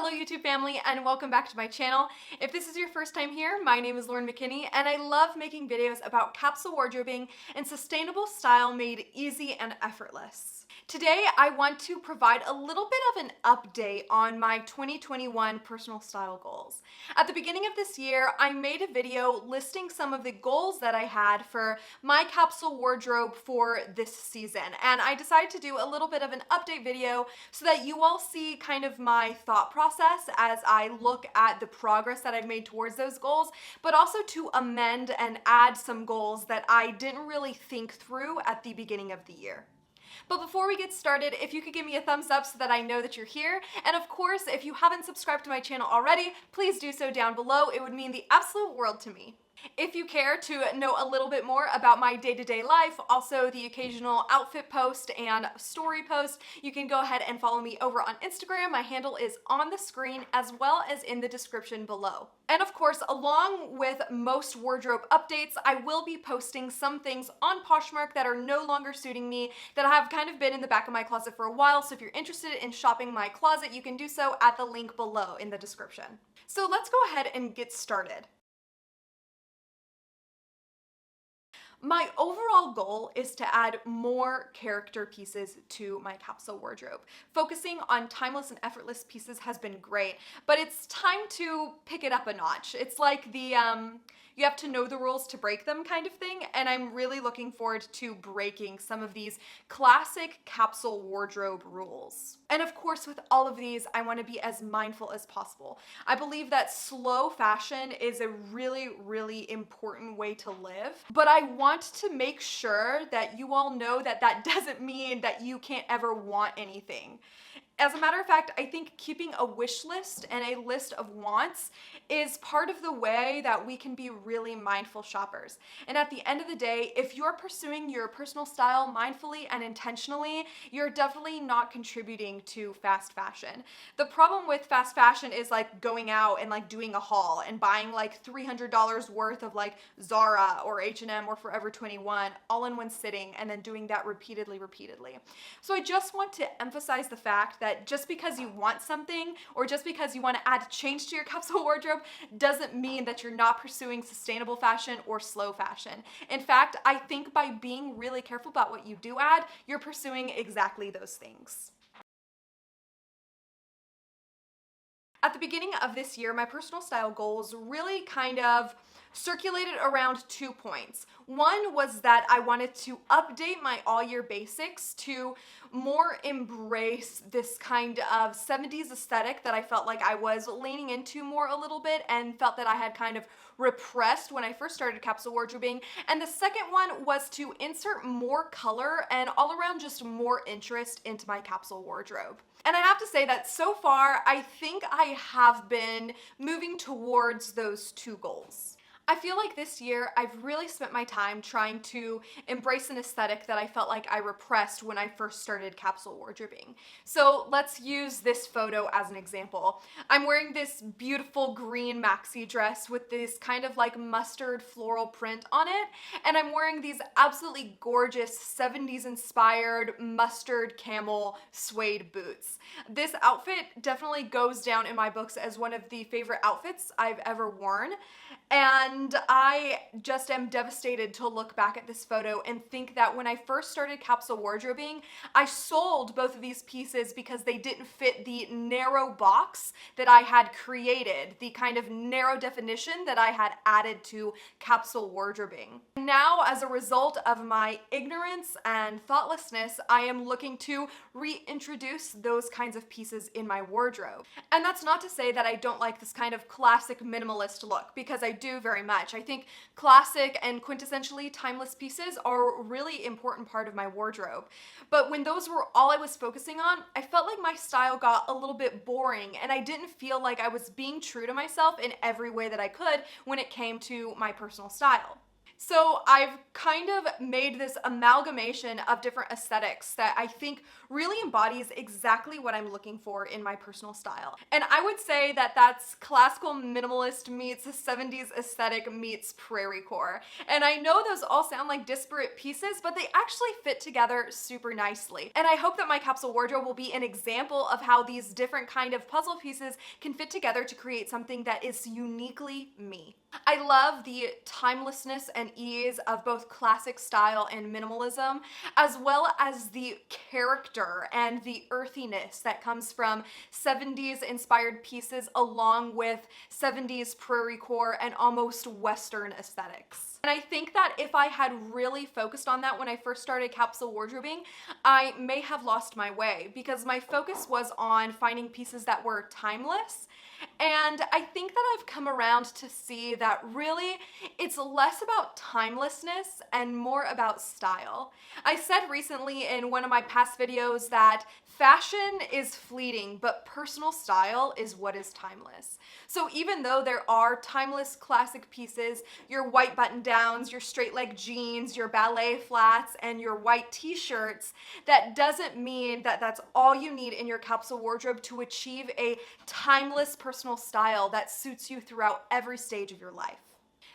Hello YouTube family and welcome back to my channel. If this is your first time here, my name is McKinney and I love making videos about capsule wardrobing and sustainable style made easy and effortless. Today I want to provide a little bit of an update on my 2021 personal style goals. At the beginning of this year, I made a video listing some of the goals that I had for my capsule wardrobe for this season, and I decided to do a little bit of an update video so that you all see kind of my thought process as I look at the progress that I've made towards those goals, but also to amend and add some goals that I didn't really think through at the beginning of the year. But before we get started, if you could give me a thumbs up so that I know that you're here, and of course, if you haven't subscribed to my channel already, please do so down below. It would mean the absolute world to me. If you care to know a little bit more about my day-to-day life, also the occasional outfit post and story post, you can go ahead and follow me over on Instagram. My handle is on the screen as well as in the description below. And of course, along with most wardrobe updates, I will be posting some things on Poshmark that are no longer suiting me, that have kind of been in the back of my closet for a while. So if you're interested in shopping my closet, you can do so at the link below in the description. So let's go ahead and get started. My overall goal is to add more character pieces to my capsule wardrobe. Focusing on timeless and effortless pieces has been great, but it's time to pick it up a notch. It's like the you have to know the rules to break them kind of thing, and I'm really looking forward to breaking some of these classic capsule wardrobe rules. And of course, with all of these, I want to be as mindful as possible. I believe that slow fashion is a really, really important way to live, but I want to make sure that you all know that that doesn't mean that you can't ever want anything. As a matter of fact, I think keeping a wish list and a list of wants is part of the way that we can be really mindful shoppers. And at the end of the day, if you're pursuing your personal style mindfully and intentionally, you're definitely not contributing to fast fashion. The problem with fast fashion is like going out and like doing a haul and buying like $300 worth of like Zara or H&M or Forever 21 all in one sitting and then doing that repeatedly. So I just want to emphasize the fact that just because you want something or just because you want to add change to your capsule wardrobe doesn't mean that you're not pursuing sustainable fashion or slow fashion. In fact, I think by being really careful about what you do add, you're pursuing exactly those things. At the beginning of this year, my personal style goals really kind of circulated around 2 points. One was that I wanted to update my all year basics to more embrace this kind of 70s aesthetic that I felt like I was leaning into more a little bit and felt that I had kind of repressed when I first started capsule wardrobing. And the second one was to insert more color and all around just more interest into my capsule wardrobe. And I have to say that so far, I think I have been moving towards those two goals. I feel like this year I've really spent my time trying to embrace an aesthetic that I felt like I repressed when I first started capsule wardrobing. So let's use this photo as an example. I'm wearing this beautiful green maxi dress with this kind of like mustard floral print on it, and I'm wearing these absolutely gorgeous 70s inspired mustard camel suede boots. This outfit definitely goes down in my books as one of the favorite outfits I've ever worn. And I just am devastated to look back at this photo and think that when I first started capsule wardrobing, I sold both of these pieces because they didn't fit the narrow box that I had created, the kind of narrow definition that I had added to capsule wardrobing. Now, as a result of my ignorance and thoughtlessness, I am looking to reintroduce those kinds of pieces in my wardrobe. And that's not to say that I don't like this kind of classic minimalist look, because I do very much. I think classic and quintessentially timeless pieces are a really important part of my wardrobe. But when those were all I was focusing on, I felt like my style got a little bit boring and I didn't feel like I was being true to myself in every way that I could when it came to my personal style. So I've kind of made this amalgamation of different aesthetics that I think really embodies exactly what I'm looking for in my personal style. And I would say that that's classical minimalist meets 70s aesthetic meets Prairiecore. And I know those all sound like disparate pieces, but they actually fit together super nicely. And I hope that my capsule wardrobe will be an example of how these different kind of puzzle pieces can fit together to create something that is uniquely me. I love the timelessness and ease of both classic style and minimalism, as well as the character and the earthiness that comes from 70s inspired pieces along with 70s Prairiecore and almost Western aesthetics. And I think that if I had really focused on that when I first started capsule wardrobing, I may have lost my way because my focus was on finding pieces that were timeless. And I think that I've come around to see that really it's less about timelessness and more about style. I said recently in one of my past videos that fashion is fleeting, but personal style is what is timeless. So even though there are timeless classic pieces, your white button downs, your straight leg jeans, your ballet flats, and your white t-shirts, that doesn't mean that that's all you need in your capsule wardrobe to achieve a timeless personal style that suits you throughout every stage of your life.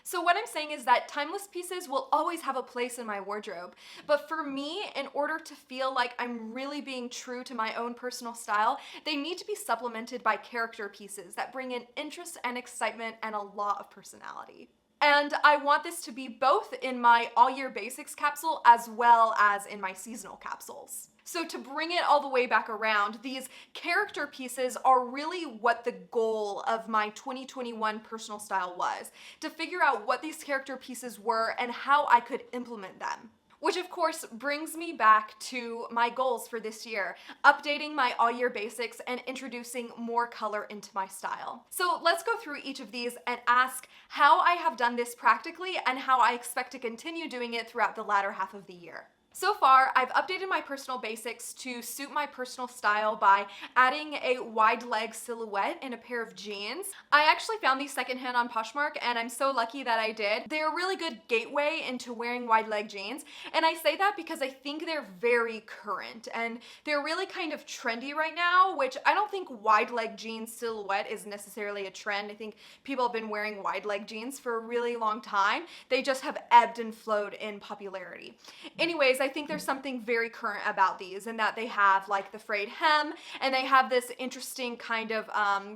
So what I'm saying is that timeless pieces will always have a place in my wardrobe. But for me, in order to feel like I'm really being true to my own personal style, they need to be supplemented by character pieces that bring in interest and excitement and a lot of personality. And I want this to be both in my all year basics capsule as well as in my seasonal capsules. So to bring it all the way back around, these character pieces are really what the goal of my 2021 personal style was, to figure out what these character pieces were and how I could implement them. Which of course brings me back to my goals for this year, updating my all year basics and introducing more color into my style. So let's go through each of these and ask how I have done this practically and how I expect to continue doing it throughout the latter half of the year. So far, I've updated my personal basics to suit my personal style by adding a wide leg silhouette in a pair of jeans. I actually found these secondhand on Poshmark and I'm so lucky that I did. They're a really good gateway into wearing wide leg jeans. And I say that because I think they're very current and they're really kind of trendy right now, which I don't think wide leg jeans silhouette is necessarily a trend. I think people have been wearing wide leg jeans for a really long time. They just have ebbed and flowed in popularity. Anyways, I think there's something very current about these in that they have like the frayed hem and they have this interesting kind of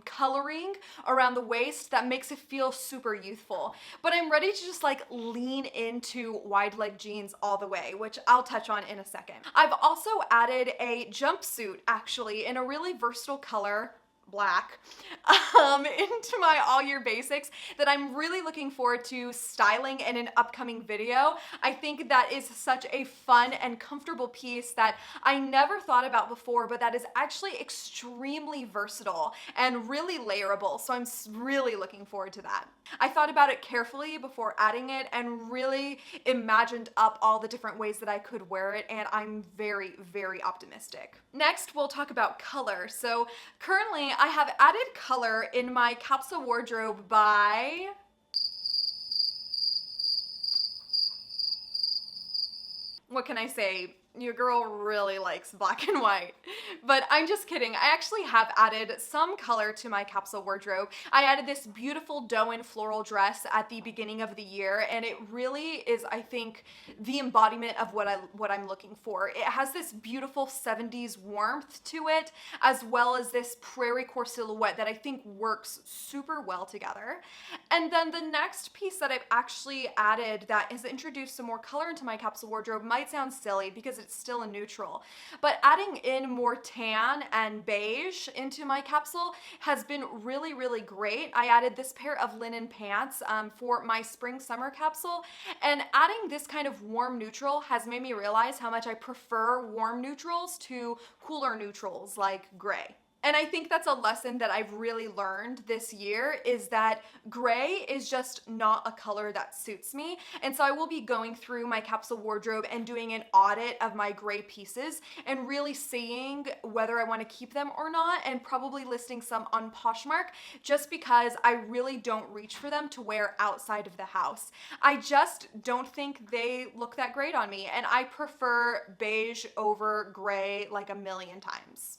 coloring around the waist that makes it feel super youthful. But I'm ready to just like lean into wide leg jeans all the way, which I'll touch on in a second. I've also added a jumpsuit actually in a really versatile color, black, into my all year basics that I'm really looking forward to styling in an upcoming video. I think that is such a fun and comfortable piece that I never thought about before, but that is actually extremely versatile and really layerable. So I'm really looking forward to that. I thought about it carefully before adding it and really imagined up all the different ways that I could wear it, and I'm very, very optimistic. Next, we'll talk about color. So currently I have added color in my capsule wardrobe by what can I say? Your girl really likes black and white. But I'm just kidding. I actually have added some color to my capsule wardrobe. I added this beautiful doe-in floral dress at the beginning of the year, and it really is, I think, the embodiment of what I'm looking for. It has this beautiful 70s warmth to it, as well as this Prairiecore silhouette that I think works super well together. And then the next piece that I've actually added that has introduced some more color into my capsule wardrobe might sound silly because it's still a neutral, but adding in more tan and beige into my capsule has been really, really great. I added this pair of linen pants for my spring summer capsule, and adding this kind of warm neutral has made me realize how much I prefer warm neutrals to cooler neutrals like gray. And I think that's a lesson that I've really learned this year, is that gray is just not a color that suits me. And so I will be going through my capsule wardrobe and doing an audit of my gray pieces and really seeing whether I want to keep them or not, and probably listing some on Poshmark, just because I really don't reach for them to wear outside of the house. I just don't think they look that great on me, and I prefer beige over gray like a million times.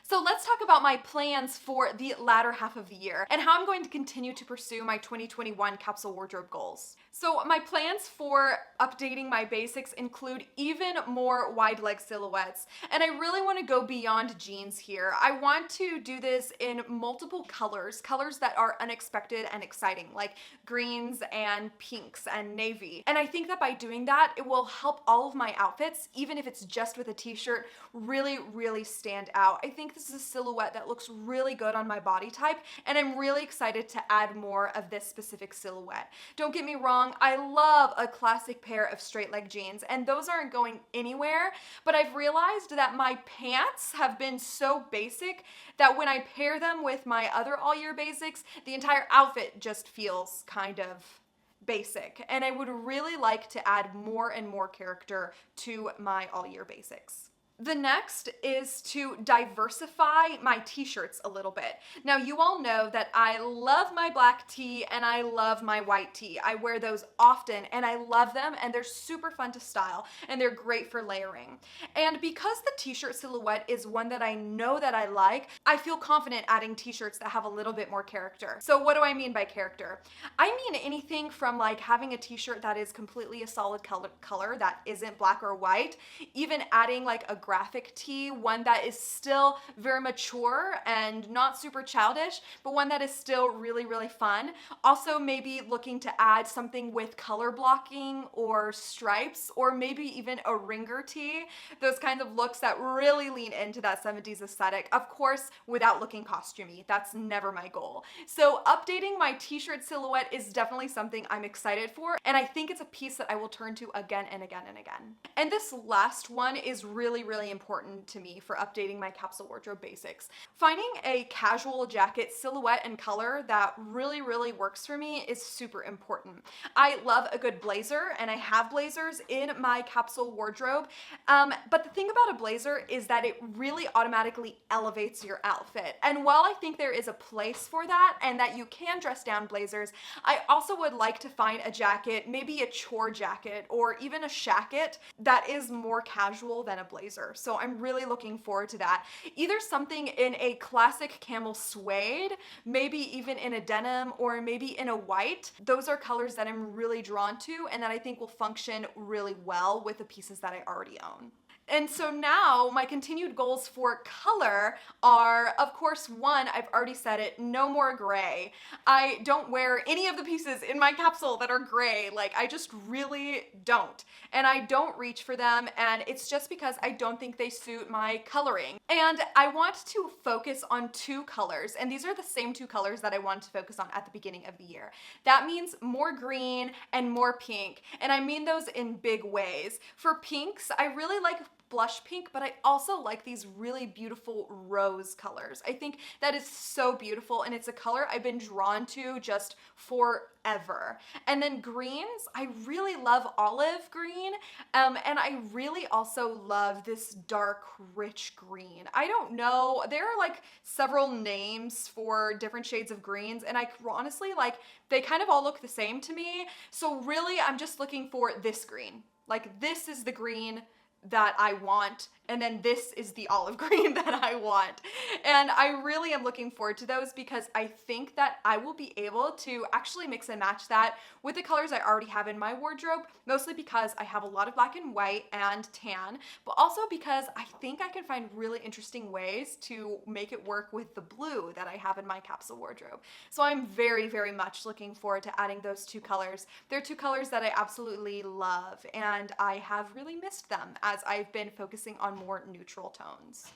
So let's talk about my plans for the latter half of the year and how I'm going to continue to pursue my 2021 capsule wardrobe goals. So my plans for updating my basics include even more wide leg silhouettes, and I really want to go beyond jeans here. I want to do this in multiple colors that are unexpected and exciting, like greens and pinks and navy. And I think that by doing that, it will help all of my outfits, even if it's just with a t-shirt, really, really stand out. I think this is a silhouette that looks really good on my body type, and I'm really excited to add more of this specific silhouette. Don't get me wrong, I love a classic pair of straight leg jeans, and those aren't going anywhere, but I've realized that my pants have been so basic that when I pair them with my other all year basics, the entire outfit just feels kind of basic, and I would really like to add more and more character to my all year basics. The next is to diversify my t-shirts a little bit. Now, you all know that I love my black tee and I love my white tee. I wear those often and I love them, and they're super fun to style and they're great for layering. And because the t-shirt silhouette is one that I know that I like, I feel confident adding t-shirts that have a little bit more character. So what do I mean by character? I mean anything from like having a t-shirt that is completely a solid color that isn't black or white, even adding like a graphic tee, one that is still very mature and not super childish, but one that is still really, really fun. Also, maybe looking to add something with color blocking or stripes, or maybe even a ringer tee. Those kinds of looks that really lean into that 70s aesthetic. Of course, without looking costumey. That's never my goal. So updating my t-shirt silhouette is definitely something I'm excited for, and I think it's a piece that I will turn to again and again and again. And this last one is really, really important to me for updating my capsule wardrobe basics. Finding a casual jacket silhouette and color that really, really works for me is super important. I love a good blazer, and I have blazers in my capsule wardrobe, but the thing about a blazer is that it really automatically elevates your outfit. And while I think there is a place for that and that you can dress down blazers, I also would like to find a jacket, maybe a chore jacket or even a shacket, that is more casual than a blazer. So I'm really looking forward to that. Either something in a classic camel suede, maybe even in a denim, or maybe in a white. Those are colors that I'm really drawn to and that I think will function really well with the pieces that I already own. And so now my continued goals for color are, of course, one, I've already said it, no more gray. I don't wear any of the pieces in my capsule that are gray. Like, I just really don't. And I don't reach for them, and it's just because I don't think they suit my coloring. And I want to focus on two colors, and these are the same two colors that I wanted to focus on at the beginning of the year. That means more green and more pink, and I mean those in big ways. For pinks, I really like blush pink, but I also like these really beautiful rose colors. I think that is so beautiful, and it's a color I've been drawn to just forever. And then greens, I really love olive green, and I really also love this dark, rich green. I don't know, there are like several names for different shades of greens, and I honestly, like, they kind of all look the same to me. So really, I'm just looking for this green. Like, this is the green that I want, and then this is the olive green that I want. And I really am looking forward to those because I think that I will be able to actually mix and match that with the colors I already have in my wardrobe, mostly because I have a lot of black and white and tan, but also because I think I can find really interesting ways to make it work with the blue that I have in my capsule wardrobe. So I'm very, very much looking forward to adding those two colors. They're two colors that I absolutely love, and I have really missed them as I've been focusing on more neutral tones.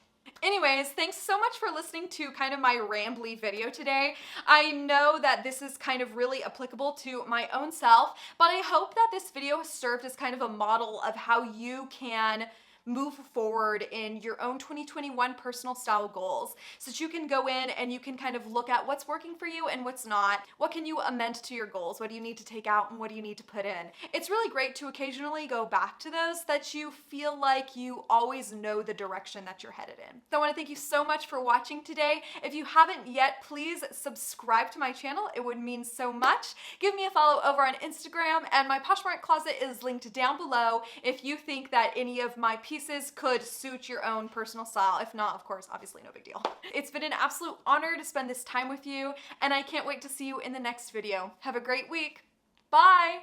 Anyways, thanks so much for listening to kind of my rambly video today. I know that this is kind of really applicable to my own self, but I hope that this video has served as kind of a model of how you can move forward in your own 2021 personal style goals, so that you can go in and you can kind of look at what's working for you and what's not. What can you amend to your goals? What do you need to take out and what do you need to put in? It's really great to occasionally go back to those, that you feel like you always know the direction that you're headed in. So I want to thank you so much for watching today. If you haven't yet, please subscribe to my channel. It would mean so much. Give me a follow over on Instagram, and my Poshmark closet is linked down below if you think that any of my pieces could suit your own personal style. If not, of course, obviously no big deal. It's been an absolute honor to spend this time with you, and I can't wait to see you in the next video. Have a great week. Bye!